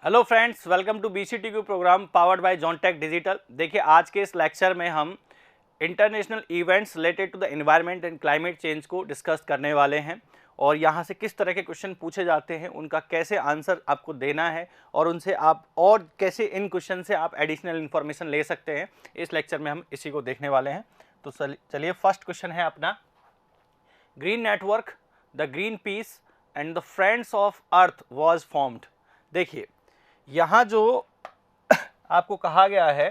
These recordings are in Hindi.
Hello friends, welcome to BCTQ programme powered by Jontech digital. देखिए, आज के इस लेक्चर में हम international events related to the environment and climate change को डिस्कस करने वाले हैं और यहाँ से किस तरह के क्वेश्चन पूछे जाते हैं, उनका कैसे आंसर आपको देना है और उनसे आप और कैसे इन क्वेश्चन से आप एडिशनल इन्फॉर्मेशन ले सकते हैं। इस लेक्चर में हम इसी को देखने वाले हैं। तो चलिए, फर्स्ट क्वेश्चन है अपना, green network, the green peas and the friends of earth was formed. देखिए, यहाँ जो आपको कहा गया है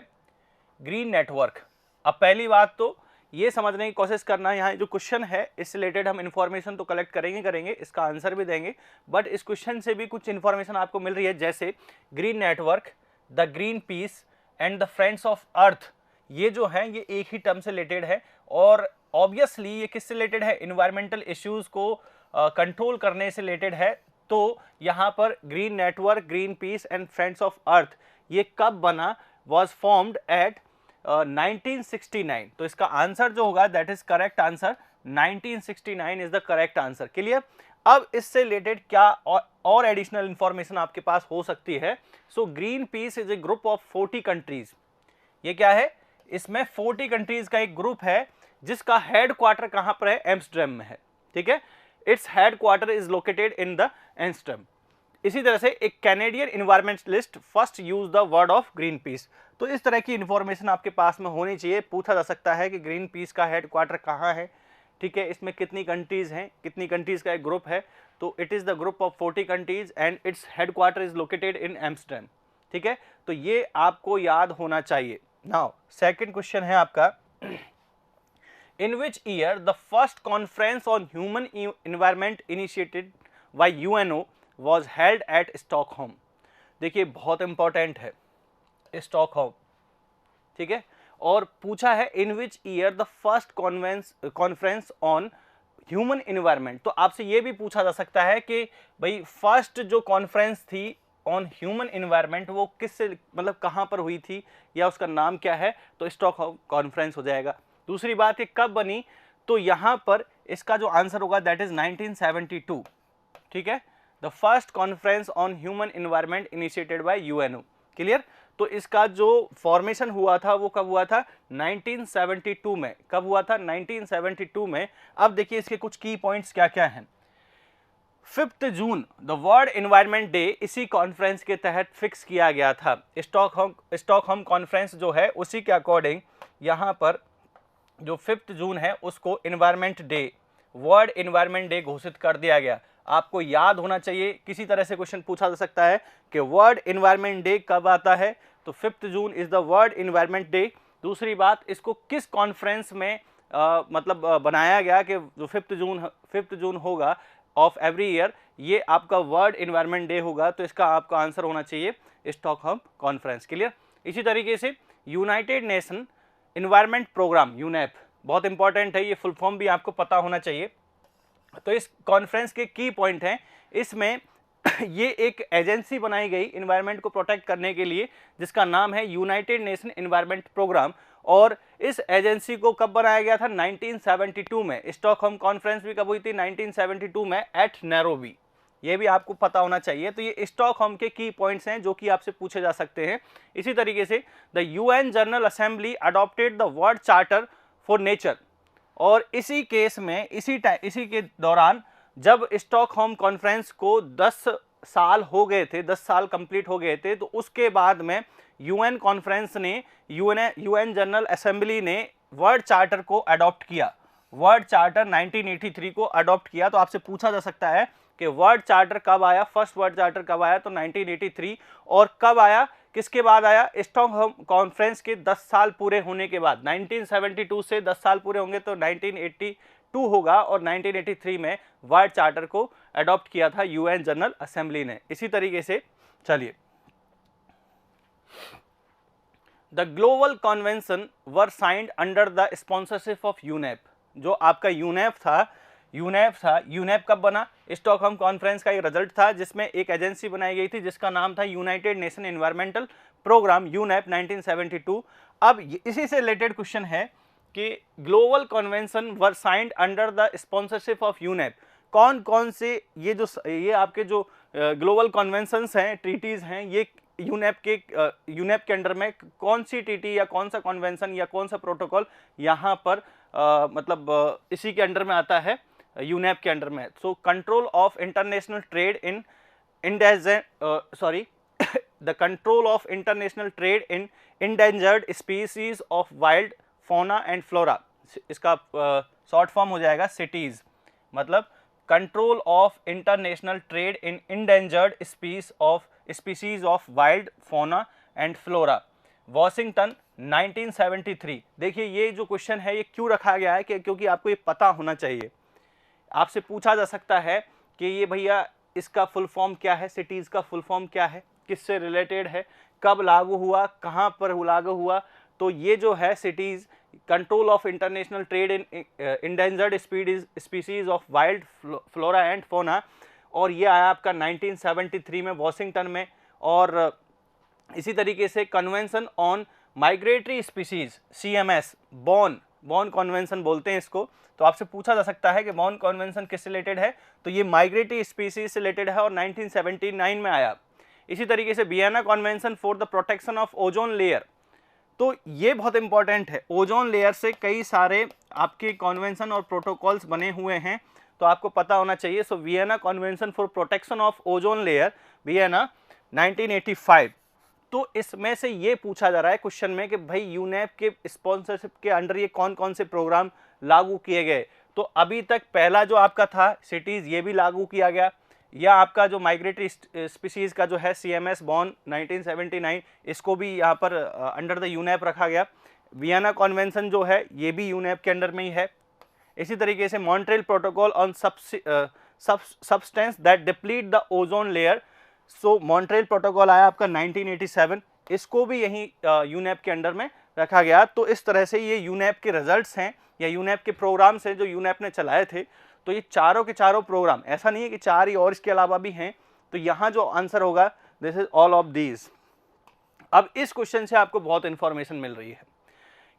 ग्रीन नेटवर्क, अब पहली बात तो ये समझने की कोशिश करना है, यहाँ जो क्वेश्चन है इससे रिलेटेड हम इन्फॉर्मेशन तो कलेक्ट करेंगे, इसका आंसर भी देंगे, बट इस क्वेश्चन से भी कुछ इन्फॉर्मेशन आपको मिल रही है, जैसे green network, the green peas and the friends of earth, ये जो है ये एक ही टर्म से रिलेटेड है और ऑब्वियसली ये किससे रिलेटेड है, इन्वायरमेंटल इश्यूज को कंट्रोल करने से रिलेटेड है। तो यहाँ पर green network, green peas and friends of earth ये कब बना, वॉज फॉर्म्ड एट 1969। तो इसका आंसर जो होगा that is correct answer, 1969 is the correct answer. Clear. अब इससे रिलेटेड क्या और एडिशनल इंफॉर्मेशन आपके पास हो सकती है। So green peas is a group of 40 countries. ये क्या है, इसमें 40 कंट्रीज का एक ग्रुप है जिसका हेड क्वार्टर कहां पर है, एम्स्टर्डम में है। ठीक है, its head quarter is located in the Amsterdam. इसी तरह से एक Canadian environmentalist first use the word of green peas. तो इस तरह की इंफॉर्मेशन आपके पास में होनी चाहिए। पूछा जा सकता है कि ग्रीन पीस का हेड क्वार्टर कहाँ है, ठीक है, इसमें कितनी कंट्रीज हैं, कितनी कंट्रीज का एक ग्रुप है। तो it is the group of 40 countries and its head quarter is located in Amsterdam. ठीक है, तो ये आपको याद होना चाहिए। नाउ सेकंड क्वेश्चन है आपका, in which year the first conference on human environment initiated by UNO was held at Stockholm। देखिए, बहुत इंपॉर्टेंट है स्टॉकहोम। ठीक है, और पूछा है in which year the first conference on human environment। तो आपसे ये भी पूछा जा सकता है कि भाई फर्स्ट जो कॉन्फ्रेंस थी ऑन ह्यूमन एनवायरनमेंट वो किससे, मतलब कहाँ पर हुई थी या उसका नाम क्या है, तो स्टॉकहोम कॉन्फ्रेंस हो जाएगा। दूसरी बात ये कब बनी, तो यहाँ पर इसका जो आंसर होगा दैट इज 1972। ठीक है, the first conference on human environment initiated by UNO. Clear. तो इसका जो फॉर्मेशन हुआ था वो कब हुआ था, 1972 में। कब हुआ था, 1972 में। अब देखिए इसके कुछ की पॉइंट्स क्या क्या हैं। 5 जून द वर्ल्ड एनवायरनमेंट डे इसी कॉन्फ्रेंस के तहत फिक्स किया गया था। स्टॉकहोम कॉन्फ्रेंस जो है उसी के अकॉर्डिंग यहाँ पर जो 5 जून है उसको environment day, world environment day घोषित कर दिया गया। आपको याद होना चाहिए, किसी तरह से क्वेश्चन पूछा जा सकता है कि वर्ल्ड एनवायरनमेंट डे कब आता है, तो 5 June is the world environment day. दूसरी बात, इसको किस कॉन्फ्रेंस में बनाया गया कि जो 5 जून होगा ऑफ एवरी ईयर, ये आपका वर्ल्ड एनवायरनमेंट डे होगा। तो इसका आपका आंसर होना चाहिए स्टॉकहोम कॉन्फ्रेंस। क्लियर। इसी तरीके से United Nation Environment Programme, UNEP, बहुत इंपॉर्टेंट है, ये फुल फॉर्म भी आपको पता होना चाहिए। तो इस कॉन्फ्रेंस के की पॉइंट हैं, इसमें ये एक एजेंसी बनाई गई इन्वायरमेंट को प्रोटेक्ट करने के लिए जिसका नाम है यूनाइटेड नेशन इन्वायरमेंट प्रोग्राम। और इस एजेंसी को कब बनाया गया था, 1972 में। स्टॉकहोम कॉन्फ्रेंस भी कब हुई थी, 1972 में एट नैरोबी। ये भी आपको पता होना चाहिए। तो ये स्टॉकहोम के की पॉइंट्स हैं जो कि आपसे पूछे जा सकते हैं। इसी तरीके से the UN general assembly adopted the world charter for nature. और इसी केस में इसी के दौरान जब स्टॉकहोम कॉन्फ्रेंस को 10 साल हो गए थे, 10 साल कंप्लीट हो गए थे, तो उसके बाद में यूएन कॉन्फ्रेंस ने, यूएन जनरल असेंबली ने वर्ल्ड चार्टर को अडॉप्ट किया। वर्ल्ड चार्टर 1983 को अडॉप्ट किया। तो आपसे पूछा जा सकता है कि वर्ल्ड चार्टर कब आया, फर्स्ट वर्ल्ड चार्टर कब आया, तो 1983। और कब आया, किसके बाद आया, स्टॉकहोम कॉन्फ्रेंस के 10 साल पूरे होने के बाद। 1972 से 10 साल पूरे होंगे तो 1982 होगा और 1983 में वर्ल्ड चार्टर को अडॉप्ट किया था यूएन जनरल असेंबली ने। इसी तरीके से चलिए, the global convention were signed under the sponsorship of UNEP. जो आपका यूनेप था, यूनेप कब बना, स्टॉकहोम कॉन्फ्रेंस का एक रिजल्ट था जिसमें एक एजेंसी बनाई गई थी जिसका नाम था United Nation Environmental Programme, UNEP, 1972। अब इसी से रिलेटेड क्वेश्चन है कि global convention were signed under the sponsorship of UNEP. कौन कौन से ये आपके जो ग्लोबल कन्वेंशंस हैं, ट्रीटीज़ हैं, ये यूनेप के अंडर में कौन सी ट्रीटी या कौन सा कन्वेंशन या कौन सा प्रोटोकॉल यहाँ पर इसी के अंडर में आता है, यूनेप के अंडर में। So control of international trade in the control of international trade in endangered species of wild fauna and flora, इसका शॉर्ट फॉर्म हो जाएगा सिटीज, मतलब control of international trade in endangered species of wild फोना एंड फ्लोरा, वॉशिंगटन 1973। देखिए ये जो क्वेश्चन है ये क्यों रखा गया है कि क्योंकि आपको ये पता होना चाहिए। आपसे पूछा जा सकता है कि ये भैया इसका फुल फॉर्म क्या है, सिटीज़ का फुल फॉर्म क्या है, किससे रिलेटेड है, कब लागू हुआ, कहाँ पर लागू हुआ। तो ये जो है cities, control of international trade in endangered species of wild flora and fauna, और ये आया आपका 1973 में वॉशिंगटन में। और इसी तरीके से convention on migratory species, CMS, Bon convention बोलते हैं इसको। तो आपसे पूछा जा सकता है कि बॉन कन्वेंशन किससे रिलेटेड है, तो ये माइग्रेटरी स्पीसीज से रिलेटेड है और 1979 में आया। इसी तरीके से Vienna convention for the protection of ozone layer, तो ये बहुत इंपॉर्टेंट है। ओजोन लेयर से कई सारे आपके कन्वेंशन और प्रोटोकॉल्स बने हुए हैं, तो आपको पता होना चाहिए। So Vienna convention for protection of ozone layer, Vienna 1985। तो इसमें से ये पूछा जा रहा है क्वेश्चन में कि भाई यूनेप के स्पॉन्सरशिप के अंडर ये कौन कौन से प्रोग्राम लागू किए गए। तो अभी तक पहला जो आपका था सिटीज़, ये भी लागू किया गया, या आपका जो माइग्रेटरी स्पीसीज़ का जो है CMS बॉन 1979, इसको भी यहाँ पर अंडर द यूनेप रखा गया। वियना कन्वेंशन जो है ये भी यूनेप के अंडर में ही है। इसी तरीके से Montreal protocol on substance that deplete the ozone layer, so Montreal protocol आया आपका 1987, इसको भी यही यूनेप के अंडर में रखा गया। तो इस तरह से ये यूनेप के रिजल्ट्स हैं या यूनेप के प्रोग्राम्स हैं जो यूनेप ने चलाए थे। तो ये चारों के चारों प्रोग्राम, ऐसा नहीं है कि चार ही और इसके अलावा भी हैं। तो यहाँ जो आंसर होगा this is all of these. अब इस क्वेश्चन से आपको बहुत इंफॉर्मेशन मिल रही है।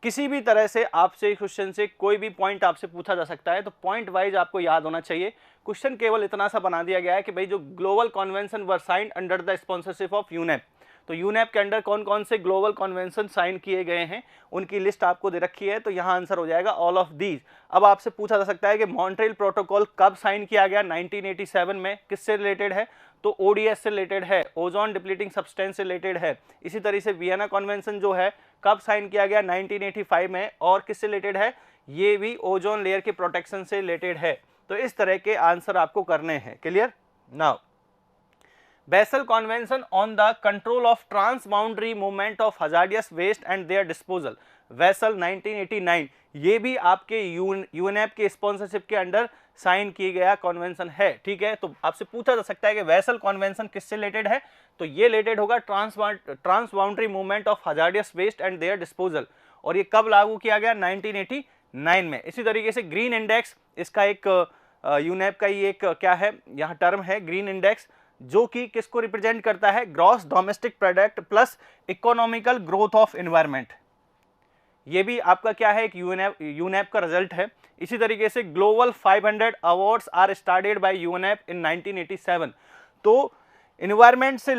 किसी भी तरह से आपसे क्वेश्चन से कोई भी पॉइंट आपसे पूछा जा सकता है, तो पॉइंट वाइज आपको याद होना चाहिए। क्वेश्चन केवल इतना सा बना दिया गया है कि भाई जो global convention were signed under the sponsorship of UNEP, तो यूनेप के अंडर कौन कौन से ग्लोबल कन्वेंशन साइन किए गए हैं उनकी लिस्ट आपको दे रखी है। तो यहाँ आंसर हो जाएगा ऑल ऑफ दीज। अब आपसे पूछा जा सकता है कि मॉन्ट्रियल प्रोटोकॉल कब साइन किया गया, 1987 में, किससे रिलेटेड है, तो ODS से रिलेटेड है, ओजोन डिप्लीटिंग सब्सटेंस से रिलेटेड है। इसी तरह से वियना कन्वेंशन जो है कब साइन किया गया, 1985 में, और किससे रिलेटेड है, ये भी ओजोन लेयर के प्रोटेक्शन से रिलेटेड है। तो इस तरह के आंसर आपको करने हैं। Clear? Now Basel convention on the control of transboundary movement of hazardous waste and their disposal, Basel 1989, ये भी आपके यूनेप के स्पॉन्सरशिप के अंडर साइन किया गया कन्वेंशन है। ठीक है, तो आपसे पूछा जा सकता है कि वेसल कन्वेंशन किससे रिलेटेड है, तो ये रिलेटेड होगा transboundary movement of hazardous waste and their disposal, और ये कब लागू किया गया, 1989 में। इसी तरीके से ग्रीन इंडेक्स, इसका एक यूनेप का ही एक क्या है यहाँ टर्म है, ग्रीन इंडेक्स, जो कि किसको रिप्रेजेंट करता है, gross domestic product plus economical growth of environment. ये भी आपका क्या है, एक यूनेप का रिजल्ट है। इसी तरीके से global 500 awards are started by UNEP in 1987। तो एनवायरनमेंट से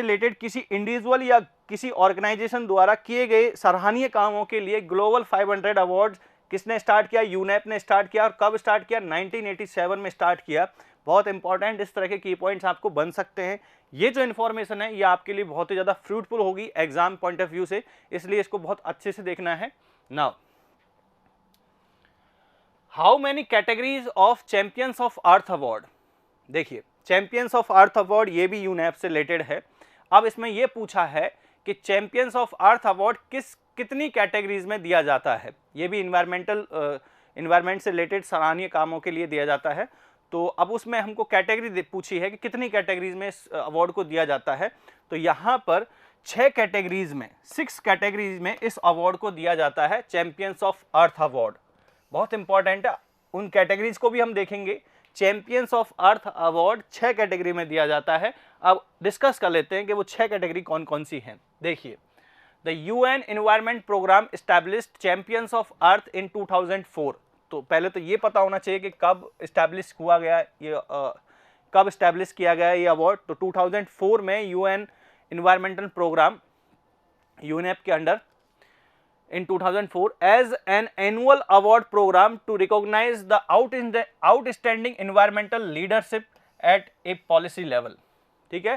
रिलेटेड किसी इंडिविजुअल या किसी ऑर्गेनाइजेशन द्वारा किए गए सराहनीय कामों के लिए ग्लोबल 500 अवार्ड्स किसने स्टार्ट किया, यूनेप ने स्टार्ट किया। और कब स्टार्ट किया, 1987 में स्टार्ट किया। बहुत इंपॉर्टेंट इस तरह के की पॉइंट्स आपको बन सकते हैं। ये जो इन्फॉर्मेशन है ये आपके लिए बहुत ही ज़्यादा फ्रूटफुल होगी एग्जाम पॉइंट ऑफ व्यू से, इसलिए इसको बहुत अच्छे से देखना है। Now how many categories of champions of earth award, देखिए चैंपियंस ऑफ अर्थ अवार्ड ये भी यूनेप से रिलेटेड है। अब इसमें यह पूछा है कि चैंपियंस ऑफ अर्थ अवार्ड कितनी कैटेगरीज में दिया जाता है। ये भी इन्वायरमेंट से रिलेटेड सराहनीय कामों के लिए दिया जाता है। तो अब उसमें हमको कैटेगरी पूछी है कि कितनी कैटेगरीज में इस अवार्ड को दिया जाता है। तो यहाँ पर 6 कैटेगरीज में इस अवार्ड को दिया जाता है, चैंपियंस ऑफ अर्थ अवार्ड। बहुत इंपॉर्टेंट है, उन कैटेगरीज को भी हम देखेंगे। Champions of earth award 6 category में दिया जाता है। अब डिस्कस कर लेते हैं कि वो 6 कैटेगरी कौन कौन सी हैं। देखिए, the UN environment programme established champions of earth in 2004। तो पहले तो ये पता होना चाहिए कि कब इस्टेब्लिश हुआ गया ये कब स्टैब्लिश किया गया ये अवार्ड? तो 2004 में यूएन इन्वायरमेंटल प्रोग्राम यूनेप के under in 2004 as an annual award program to recognize the outstanding environmental leadership at a policy level। ठीक है,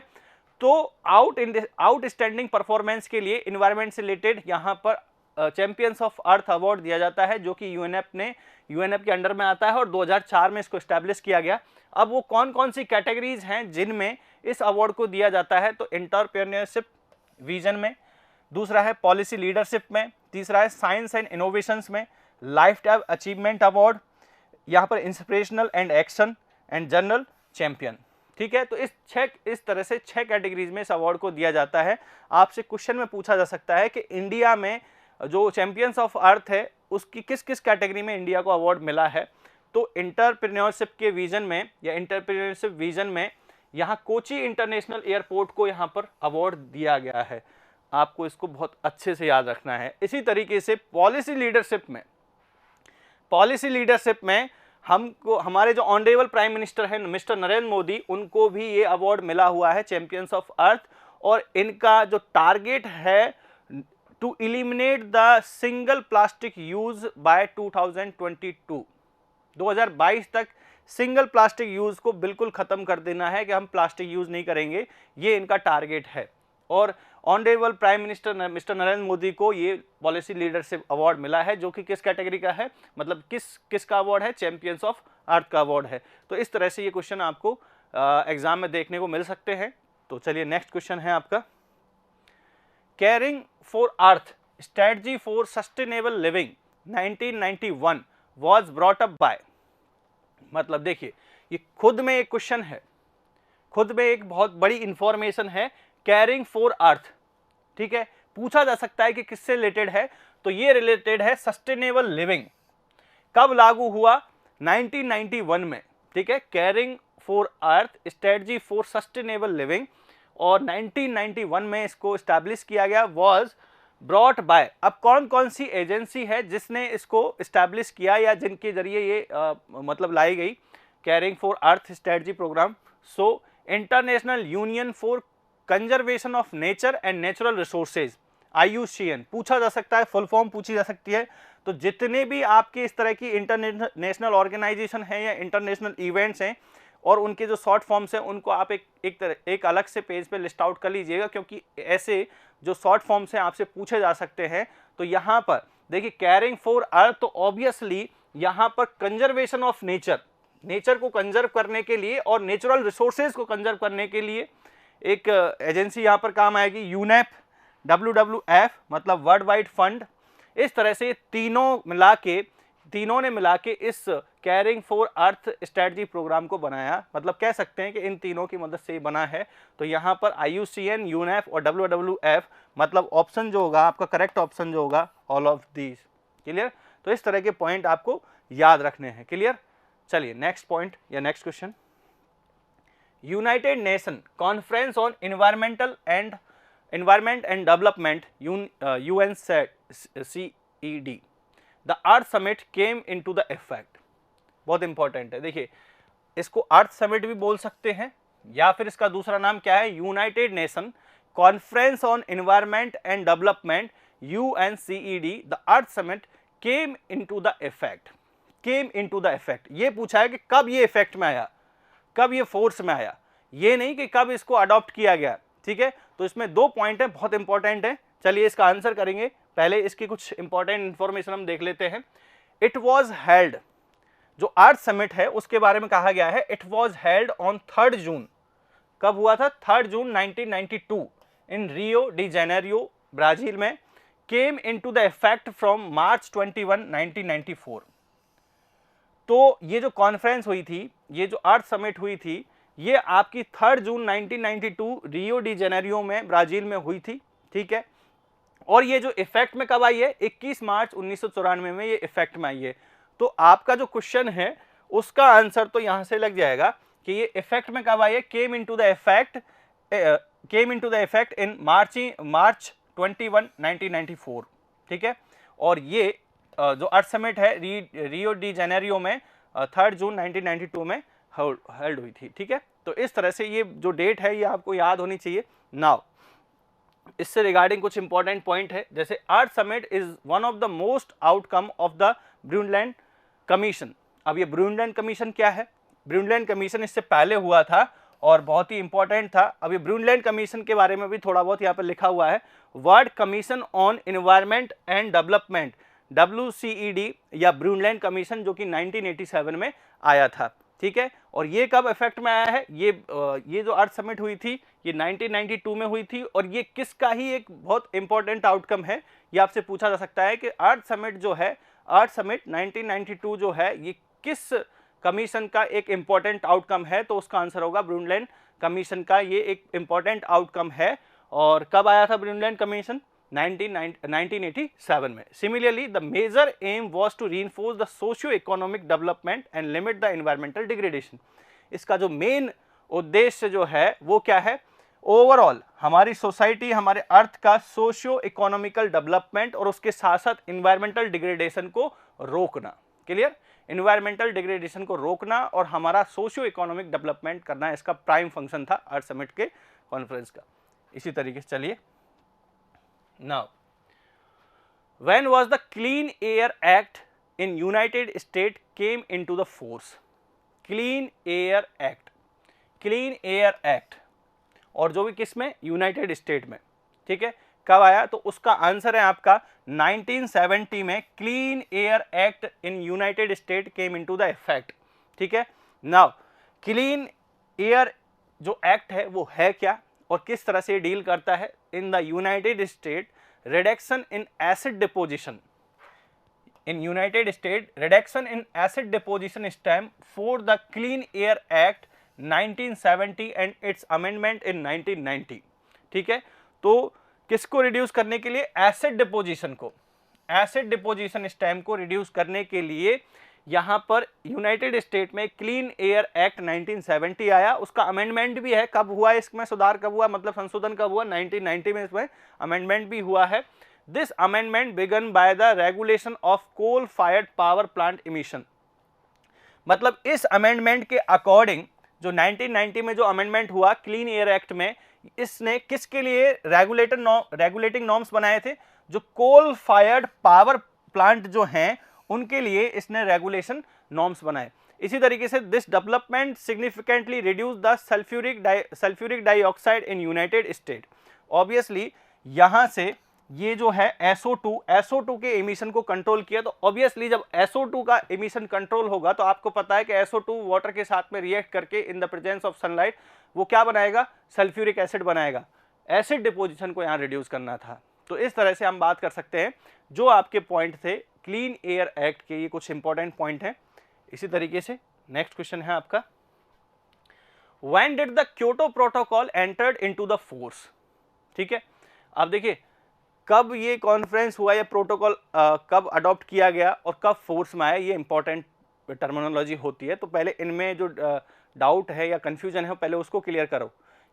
तो आउटस्टैंडिंग परफॉर्मेंस के लिए इन्वायरमेंट से रिलेटेड यहाँ पर चैंपियंस ऑफ अर्थ अवार्ड दिया जाता है, जो कि यूएनएप के अंडर में आता है और 2004 में इसको स्टैब्लिश किया गया। अब वो कौन कौन सी कैटेगरीज हैं जिनमें इस अवार्ड को दिया जाता है? तो एंटरप्रेन्योरशिप विजन में, दूसरा है पॉलिसी लीडरशिप में, तीसरा है साइंस एंड इनोवेशंस में, लाइफ टाइम अचीवमेंट अवार्ड, यहाँ पर inspirational and action and general champion. ठीक है, तो इस तरह से 6 कैटेगरीज में इस अवार्ड को दिया जाता है। आपसे क्वेश्चन में पूछा जा सकता है कि इंडिया में जो चैंपियंस ऑफ अर्थ है उसकी किस किस कैटेगरी में इंडिया को अवार्ड मिला है? तो एंटरप्रेन्योरशिप के विजन में या एंटरप्रेन्योरशिप विजन में यहाँ कोची इंटरनेशनल एयरपोर्ट को यहाँ पर अवार्ड दिया गया है। आपको इसको बहुत अच्छे से याद रखना है। इसी तरीके से पॉलिसी लीडरशिप में हमको हमारे जो ऑनरेबल प्राइम मिनिस्टर हैं मिस्टर नरेंद्र मोदी, उनको भी ये अवार्ड मिला हुआ है चैंपियंस ऑफ अर्थ, और इनका जो टारगेट है to eliminate the single plastic use by 2022 तक सिंगल प्लास्टिक यूज को बिल्कुल खत्म कर देना है कि हम प्लास्टिक यूज नहीं करेंगे, ये इनका टारगेट है। और honourable prime minister mister Narendra Modi को ये पॉलिसी लीडरशिप अवार्ड मिला है, जो कि किस कैटेगरी का है, मतलब किसका अवार्ड है? चैंपियंस ऑफ अर्थ का अवार्ड है। तो इस तरह से ये क्वेश्चन आपको एग्जाम में देखने को मिल सकते हैं। तो चलिए नेक्स्ट क्वेश्चन है आपका, caring for Earth strategy for sustainable living 1991 was brought up by. मतलब देखिए, ये खुद में एक क्वेश्चन है, खुद में एक बहुत बड़ी इंफॉर्मेशन है। केयरिंग फॉर अर्थ, ठीक है, पूछा जा सकता है कि किससे रिलेटेड है? तो ये रिलेटेड है सस्टेनेबल लिविंग। कब लागू हुआ? 1991 में। ठीक है, caring for Earth strategy for sustainable living, और 1991 में इसको स्टैब्लिश किया गया। वॉज ब्रॉट बाय, अब कौन कौन सी एजेंसी है जिसने इसको स्टैब्लिश किया या जिनके जरिए ये मतलब लाई गई caring for Earth strategy programme? So International Union for Conservation of Nature and Natural Resources, IUCN पूछा जा सकता है, फुल फॉर्म पूछी जा सकती है। तो जितने भी आपके इस तरह की इंटरनेशनल ऑर्गेनाइजेशन है या इंटरनेशनल इवेंट्स हैं और उनके जो शॉर्ट फॉर्म्स हैं, उनको आप एक अलग से पेज पे लिस्ट आउट कर लीजिएगा, क्योंकि ऐसे जो शॉर्ट फॉर्म्स हैं आपसे पूछे जा सकते हैं। तो यहाँ पर देखिए, केयरिंग फॉर अर्थ, तो ऑब्वियसली यहाँ पर कंजर्वेशन ऑफ नेचर को कंजर्व करने के लिए और नेचुरल रिसोर्सेज को कंजर्व करने के लिए एक एजेंसी यहाँ पर काम आएगी, यूनेप, WWF मतलब वर्ल्ड वाइड फंड। इस तरह से तीनों ने मिला के इस caring for Earth strategy programme को बनाया, मतलब कह सकते हैं कि इन तीनों की मदद से ही बना है। तो यहाँ पर IUCN, यूनेप और WWF, मतलब ऑप्शन जो होगा आपका, करेक्ट ऑप्शन जो होगा, ऑल ऑफ दीज। क्लियर? तो इस तरह के पॉइंट आपको याद रखने हैं। क्लियर? चलिए नेक्स्ट पॉइंट या next question, United nation conference on environment and development UNCED the earth summit came into the effect. बहुत इंपॉर्टेंट है। देखिए, इसको अर्थ समिट भी बोल सकते हैं या फिर इसका दूसरा नाम क्या है? United nation conference on environment and development UNCED the earth summit came into the effect. Came into the effect, ये पूछा है कि कब ये इफेक्ट में आया, कब ये फोर्स में आया, ये नहीं कि कब इसको अडॉप्ट किया गया। ठीक है, तो इसमें 2 पॉइंट है, बहुत इंपॉर्टेंट है। चलिए इसका आंसर करेंगे, पहले इसकी कुछ इंपॉर्टेंट इंफॉर्मेशन हम देख लेते हैं। इट वॉज हेल्ड, जो अर्थ समिट है उसके बारे में कहा गया है, इट वॉज हेल्ड ऑन 3 जून। कब हुआ था? 3 जून 1992 इन रियो डी जेनेरियो, ब्राजील में। केम into the effect from March 21, 1994। तो ये जो कॉन्फ्रेंस हुई थी, ये जो अर्थ समिट हुई थी, ये आपकी 3 जून 1992 रियो डी जेनेरियो में, ब्राजील में हुई थी। ठीक है, और ये जो इफेक्ट में कब आई है? 21 मार्च 1994 में ये इफेक्ट में आई है। तो आपका जो क्वेश्चन है उसका आंसर तो यहाँ से लग जाएगा कि ये इफेक्ट में कब आई है? Came into the effect in March 21, 1994। ठीक है, और ये जो अर्थ समिट है रियो डी जेनेरियो में 3 जून 1992 में हेल्ड हुई थी। ठीक है, तो इस तरह से ये जो डेट है ये आपको याद होनी चाहिए। नाउ इससे रिगार्डिंग कुछ इंपॉर्टेंट पॉइंट है, जैसे earth summit is one of the most outcome of the Brundtland commission. अब ये ब्रूनलैंड कमीशन क्या है? ब्रूनलैंड कमीशन इससे पहले हुआ था और बहुत ही इंपॉर्टेंट था। अब ये ब्रूनलैंड कमीशन के बारे में भी थोड़ा बहुत यहाँ पर लिखा हुआ है, world commission on environment and development, WCED या ब्रूनलैंड कमीशन, जो कि 1987 में आया था। ठीक है, और ये कब इफेक्ट में आया है? ये जो अर्थ समिट हुई थी ये 1992 में हुई थी, और ये किसका ही एक बहुत इंपॉर्टेंट आउटकम है, ये आपसे पूछा जा सकता है कि अर्थ समिट जो है, अर्थ समिट 1992 जो है ये किस कमीशन का एक इंपॉर्टेंट आउटकम है? तो उसका आंसर होगा ब्रूनलैंड कमीशन का ये एक इंपॉर्टेंट आउटकम है। और कब आया था ब्रूनलैंड कमीशन? 1987 में। Similarly the major aim was to reinforce the socio economic development and limit the environmental degradation. इसका जो मेन उद्देश्य जो है वो क्या है? ओवरऑल हमारी सोसाइटी, हमारे अर्थ का सोशियो इकोनॉमिकल डेवलपमेंट और उसके साथ साथ इन्वायरमेंटल डिग्रेडेशन को रोकना। क्लियर? इन्वायरमेंटल डिग्रेडेशन को रोकना और हमारा सोशियो इकोनॉमिक डेवलपमेंट करना, इसका प्राइम फंक्शन था अर्थ समिट के कॉन्फ्रेंस का। इसी तरीके से चलिए, now when was the clean air act in United state came into the force? Clean air act, clean air act, और जो भी किस में? यूनाइटेड स्टेट में। ठीक है, कब आया? तो उसका आंसर है आपका 1970 में clean air act in United state came into the effect. ठीक है, नाउ क्लीन एयर जो एक्ट है वो है क्या और किस तरह से डील करता है? In the United state reduction in acid deposition, in United States reduction in acid deposition stem for the Clean Air Act 1970 and its amendment in 1990। ठीक है, तो किसको रिड्यूस करने के लिए? एसिड डिपोजिशन को, एसिड डिपोजिशन स्टेम को रिड्यूस करने के लिए यहाँ पर यूनाइटेड स्टेट में क्लीन एयर एक्ट 1970 आया। उसका अमेंडमेंट भी है। कब हुआ इसमें सुधार? कब हुआ मतलब संशोधन कब हुआ? 1990 में इसमें अमेंडमेंट भी हुआ है। This amendment begun by the regulation of coal-fired power plant emission। मतलब इस अमेंडमेंट के अकॉर्डिंग जो 1990 में जो अमेंडमेंट हुआ क्लीन एयर एक्ट में, इसने किसके लिए रेगुलेटिंग नॉर्म्स बनाए थे? जो कोल फायर्ड पावर प्लांट जो हैं उनके लिए इसने रेगुलेशन नॉर्म्स बनाए। इसी तरीके से this development significantly reduce the sulphuric dioxide in United state. Obviously यहाँ से ये जो है SO2 के एमिशन को कंट्रोल किया। तो ऑब्वियसली जब SO2 का एमिशन कंट्रोल होगा तो आपको पता है कि SO2 वाटर के साथ में रिएक्ट करके in the presence of sunlight वो क्या बनाएगा? सल्फ्यूरिक एसिड बनाएगा। एसिड डिपोजिशन को यहाँ रिड्यूस करना था। तो इस तरह से हम बात कर सकते हैं जो आपके पॉइंट थे क्लीन एयर एक्ट के, ये कुछ इंपॉर्टेंट पॉइंट हैं। इसी तरीके से नेक्स्ट क्वेश्चन है आपका, when did the Kyoto protocol entered into the force? ठीक है, अब देखिए कब ये कॉन्फ्रेंस हुआ, ये प्रोटोकॉल कब अडॉप्ट किया गया और कब फोर्स में आया, ये इंपॉर्टेंट टर्मिनोलॉजी होती है। तो पहले इनमें जो डाउट है या कंफ्यूजन है पहले उसको क्लियर करो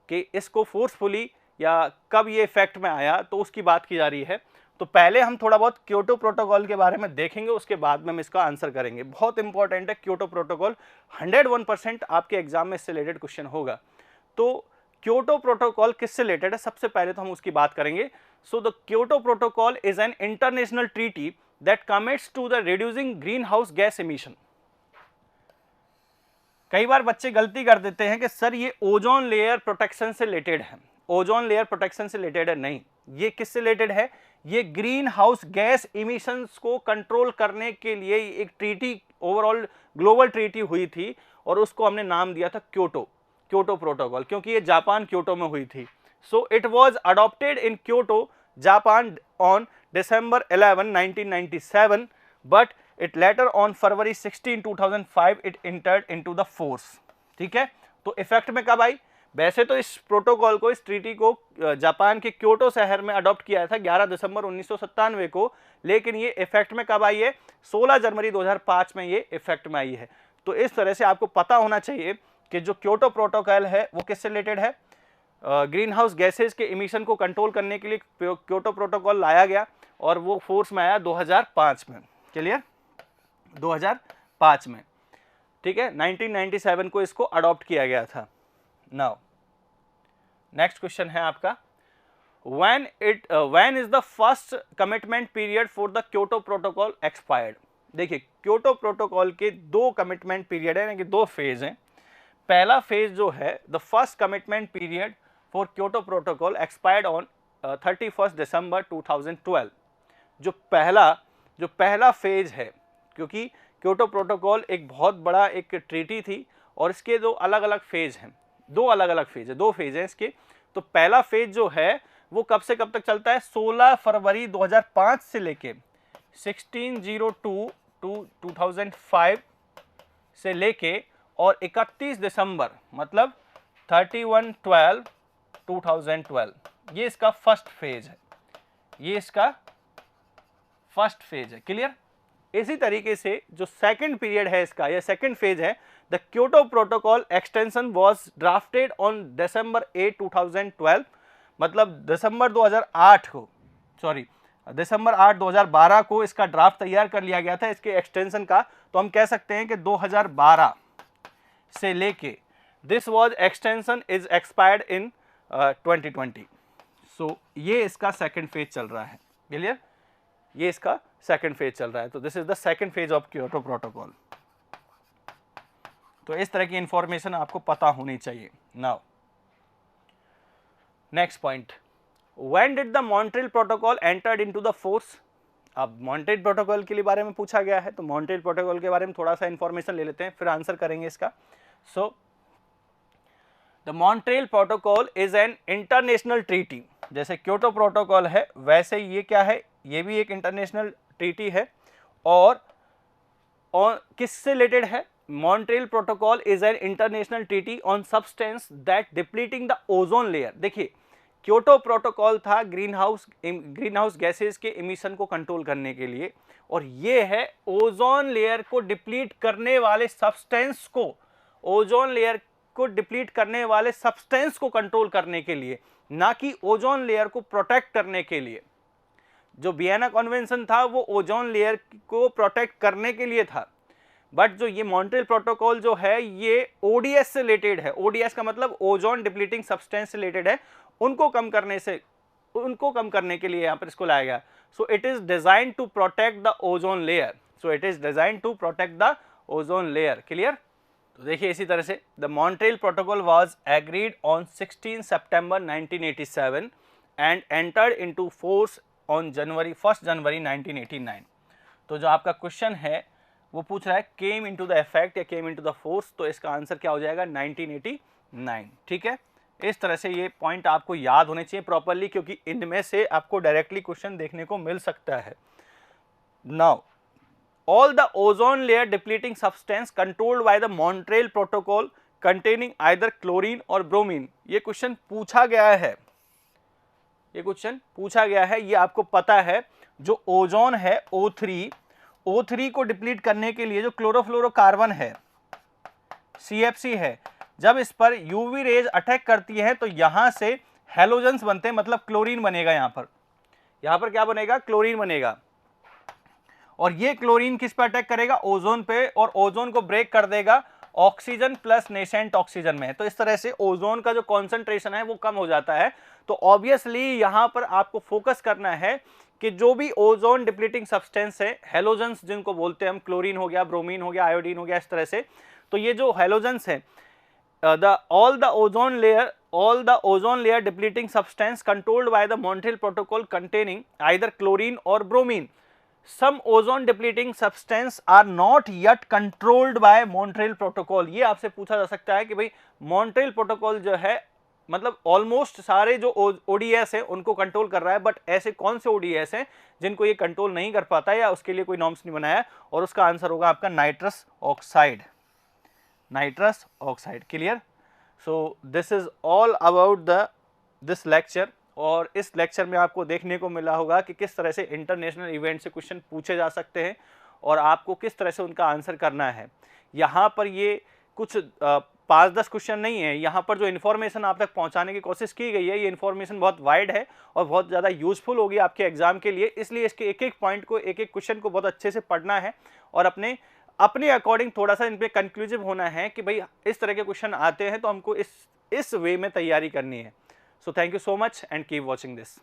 कि इसको फोर्सफुली या कब ये इफेक्ट में आया, तो उसकी बात की जा रही है। तो पहले हम थोड़ा बहुत क्योटो प्रोटोकॉल के बारे में देखेंगे, उसके बाद में हम इसका आंसर करेंगे। बहुत इंपॉर्टेंट है क्योटो प्रोटोकॉल, 101% आपके एग्जाम में इससे रिलेटेड क्वेश्चन होगा। तो क्योटो प्रोटोकॉल किससे रिलेटेड है, सबसे पहले तो हम उसकी बात करेंगे। So the Kyoto protocol is an international treaty that commits to the reducing greenhouse gas emission. कई बार बच्चे गलती कर देते हैं कि सर ये ओजोन लेयर प्रोटेक्शन से रिलेटेड है। ओजोन लेयर प्रोटेक्शन से रिलेटेड है, नहीं, ये किससे रिलेटेड है? ये ग्रीन हाउस गैस इमिशंस को कंट्रोल करने के लिए एक ट्रीटी, ओवरऑल ग्लोबल ट्रीटी हुई थी और उसको हमने नाम दिया था क्योटो प्रोटोकॉल, क्योंकि ये जापान क्योटो में हुई थी। So it was adopted in Kyoto Japan on December 11, 1997, but it later on February 16, 2005 it entered into the force। ठीक है, तो इफेक्ट में कब आई? वैसे तो इस प्रोटोकॉल को, इस ट्रीटी को जापान के क्योटो शहर में अडॉप्ट किया था 11 दिसंबर 1997 को, लेकिन ये इफेक्ट में कब आई है? 16 जनवरी 2005 में ये इफेक्ट में आई है। तो इस तरह से आपको पता होना चाहिए कि जो क्योटो प्रोटोकॉल है वो किससे रिलेटेड है? ग्रीन हाउस गैसेज के इमिशन को कंट्रोल करने के लिए क्योटो प्रोटोकॉल लाया गया और वो फोर्स में आया 2005 में। क्लियर? 2005 में, ठीक है, 1997 को इसको अडॉप्ट किया गया था। नाउ नेक्स्ट क्वेश्चन है आपका, when is the first commitment period for the Kyoto Protocol expired? देखिए क्योटो प्रोटोकॉल के दो कमिटमेंट पीरियड है, यानी कि दो फेज हैं। पहला फेज जो है the first commitment period for Kyoto protocol expired on 31 दिसंबर 2012। जो पहला फेज है, क्योंकि क्योटो प्रोटोकॉल एक बहुत बड़ा एक ट्रीटी थी और इसके दो अलग अलग फेज हैं, दो फेज हैं इसके। तो पहला फेज जो है वो कब से कब तक चलता है, 16 फरवरी 2005 से लेके 1602 टू 2005 से लेके और 31 दिसंबर मतलब 31/12/2012, ये इसका फर्स्ट फेज है, क्लियर। इसी तरीके से जो सेकंड पीरियड है इसका, या सेकंड फेज है, the Kyoto protocol extension was drafted on December 8, 2012, मतलब दिसंबर 8, 2012 को इसका ड्राफ्ट तैयार कर लिया गया था इसके एक्सटेंशन का। तो हम कह सकते हैं कि 2012 से लेके this was extension is expired in 2020। So ये इसका सेकंड फेज चल रहा है, क्लियर, ये इसका सेकंड फेज चल रहा है। तो this is the second phase of Kyoto protocol. तो इस तरह की इंफॉर्मेशन आपको पता होनी चाहिए। Now next point, when did the Montreal protocol entered into the force? अब मॉन्ट्रियल प्रोटोकॉल के लिए बारे में पूछा गया है, तो मॉन्ट्रियल प्रोटोकॉल के बारे में थोड़ा सा इंफॉर्मेशन ले लेते हैं, फिर आंसर करेंगे इसका। So the Montreal protocol is an international treaty. जैसे क्योटो प्रोटोकॉल है वैसे ये क्या है, ये भी एक इंटरनेशनल ट्रीटी है। और किससे रिलेटेड है? Montreal protocol is an international treaty on substance that depleting the ozone layer. देखिए क्योटो प्रोटोकॉल था ग्रीन हाउस गैसेस के इमिशन को कंट्रोल करने के लिए, और ये है ओजोन लेयर को डिप्लीट करने वाले सब्सटेंस को कंट्रोल करने के लिए, ना कि ओजोन लेयर को प्रोटेक्ट करने के लिए। जो वियना कन्वेंशन था वो ओजोन लेयर को प्रोटेक्ट करने के लिए था, बट जो ये मॉन्ट्रियल प्रोटोकॉल जो है ये ओडीएस से रिलेटेड है। ओडीएस का मतलब ओजोन डिप्लीटिंग सब्सटेंस से रिलेटेड है, उनको कम करने के लिए यहाँ पर इसको लाया गया। So it is design to protect the ozone layer, clear. तो देखिए इसी तरह से the Montreal protocol was agreed on 16 सितंबर 1987 and entered into force on 1 जनवरी 1989। तो जो आपका क्वेश्चन है वो पूछ रहा है केम इनटू द इफेक्ट या केम इनटू द फोर्स, तो इसका आंसर क्या हो जाएगा 1989, ठीक है। इस तरह से ये पॉइंट आपको याद होने चाहिए प्रॉपरली, क्योंकि इनमें से आपको डायरेक्टली क्वेश्चन देखने को मिल सकता है। Now all the ozone layer depleting substance controlled by the Montreal Protocol containing either chlorine or bromine। ये क्वेश्चन पूछा गया है, ये आपको पता है। जो ओजोन है O3 को डिप्लीट करने के लिए जो क्लोरोफ्लोरोकार्बन है CFC है, जब इस पर यूवी रेज अटैक करती है तो यहां से हेलोजेंस बनते हैं, मतलब क्लोरीन बनेगा। यहां पर क्या बनेगा? क्लोरीन बनेगा। और ये क्लोरीन किस पे अटैक करेगा? ओजोन पे, और ओजोन को ब्रेक कर देगा ऑक्सीजन प्लस नेसेंट ऑक्सीजन में। तो इस तरह से ओजोन का जो कॉन्सेंट्रेशन है वो कम हो जाता है। तो ऑब्वियसली यहां पर आपको फोकस करना है कि जो भी ओजोन डिप्लीटिंग सब्सटेंस है, हेलोजेंस जिनको बोलते हैं हम, क्लोरीन हो गया, ब्रोमीन हो गया, आयोडीन हो गया, इस तरह से। तो ये जो हेलोजेंस है, all the ozone layer depleting substance controlled by the Montreal Protocol containing either chlorine or bromine. Some ozone depleting substance are not yet controlled by Montreal Protocol। ये आपसे पूछा जा सकता है कि भाई मॉन्ट्रियल प्रोटोकॉल जो है, मतलब ऑलमोस्ट सारे जो ओडीएस है उनको कंट्रोल कर रहा है, बट ऐसे कौन से ओडीएस हैं जिनको ये कंट्रोल नहीं कर पाता या उसके लिए कोई नॉर्म्स नहीं बनाया? और उसका आंसर होगा आपका nitrous oxide, clear. So this is all about this lecture. और इस लेक्चर में आपको देखने को मिला होगा कि किस तरह से इंटरनेशनल इवेंट से क्वेश्चन पूछे जा सकते हैं और आपको किस तरह से उनका आंसर करना है। यहाँ पर ये कुछ 5-10 क्वेश्चन नहीं है, यहाँ पर जो इन्फॉर्मेशन आप तक पहुँचाने की कोशिश की गई है, ये इन्फॉर्मेशन बहुत वाइड है और बहुत ज़्यादा यूजफुल होगी आपके एग्जाम के लिए। इसलिए इसके एक एक पॉइंट को, एक एक क्वेश्चन को बहुत अच्छे से पढ़ना है और अपने अकॉर्डिंग थोड़ा सा इन पर कंक्लूसिव होना है कि भाई इस तरह के क्वेश्चन आते हैं तो हमको इस इस वे में तैयारी करनी है। So thank you so much and keep watching this.